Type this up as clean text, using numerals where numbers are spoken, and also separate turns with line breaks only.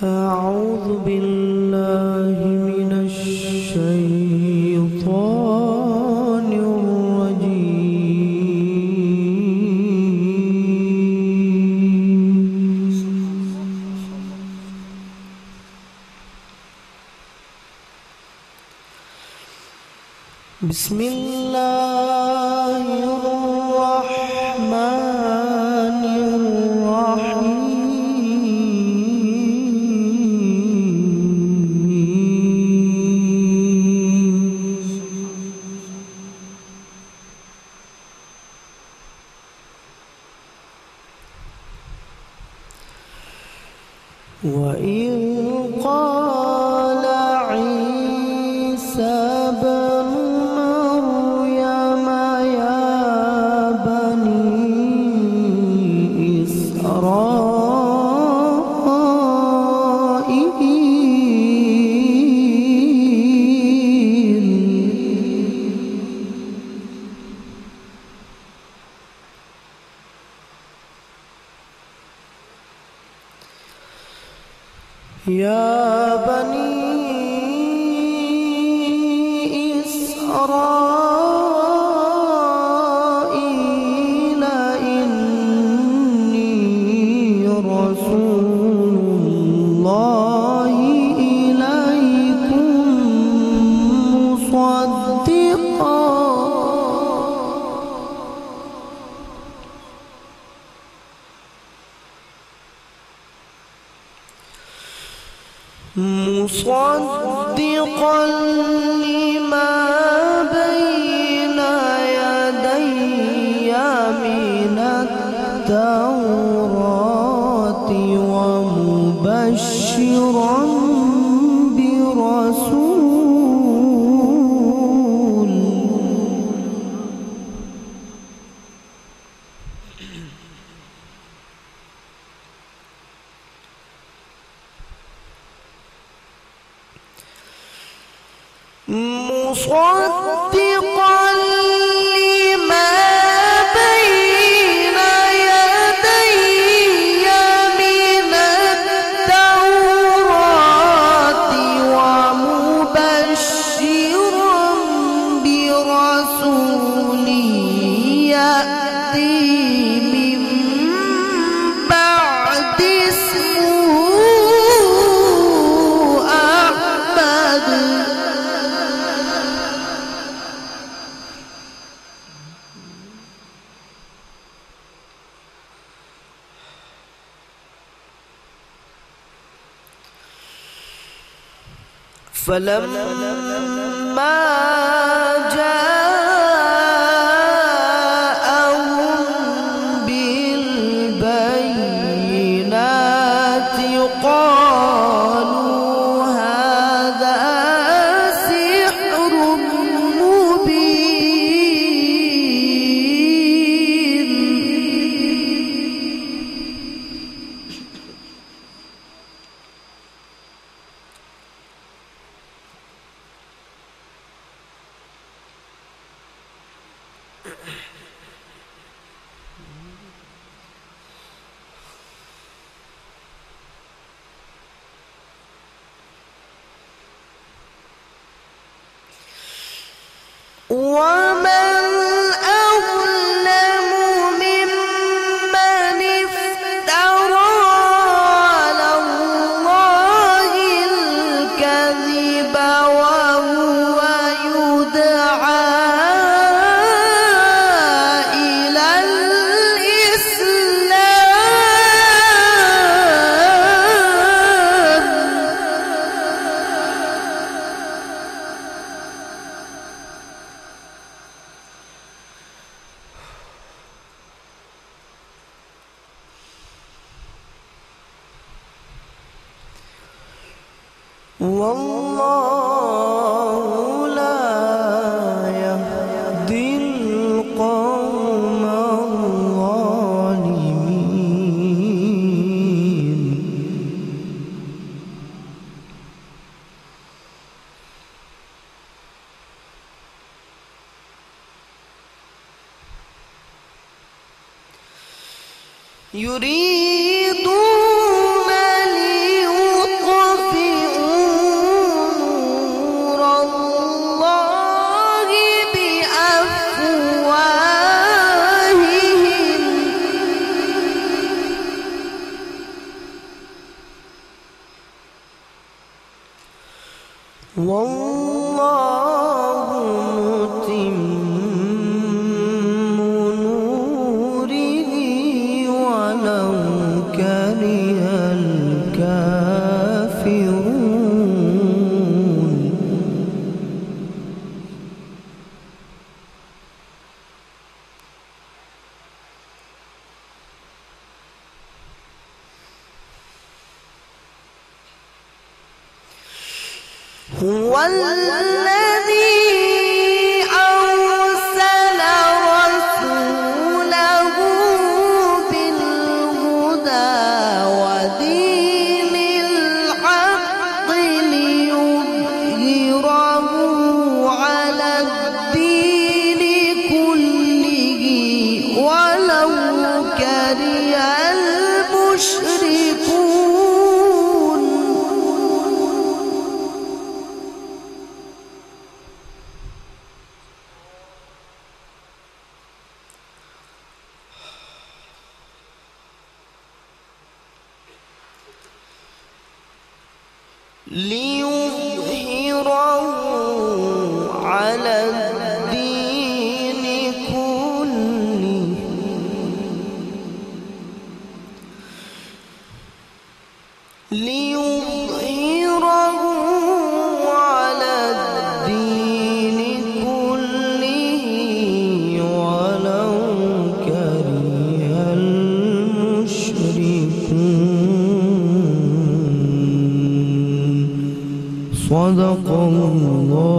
أعوذ بالله من الشيطان الرجيم. بسم الله الرحمن الرحيم. وإذ قال عيسى بن مريم يا بني إسرائيل إني رسول الله إليكم مصدقا لما بين يدي من التوراة ومبشرا برسول مصدقا لما بين يدي من التوراة ومبشرا برسول يأتي من بعد اسمه أحمد فلما جاءهم بالبينات قالوا هذا سحر مبين ومن أظلم ممن افترى على الله الكذب وهو يدعى إلى الإسلام والله لا يهدي القوم الظالمين. يريدون ليطفئوا والله متم نوره ولو كره الكافرون. هو الذي أرسل رسوله بالهدى ودين الحق ليظهره على الدين كله ولو كره المشركون. ليظهره على الدين كله ليظهره على الدين كله ولو كره المشركون. صدق الله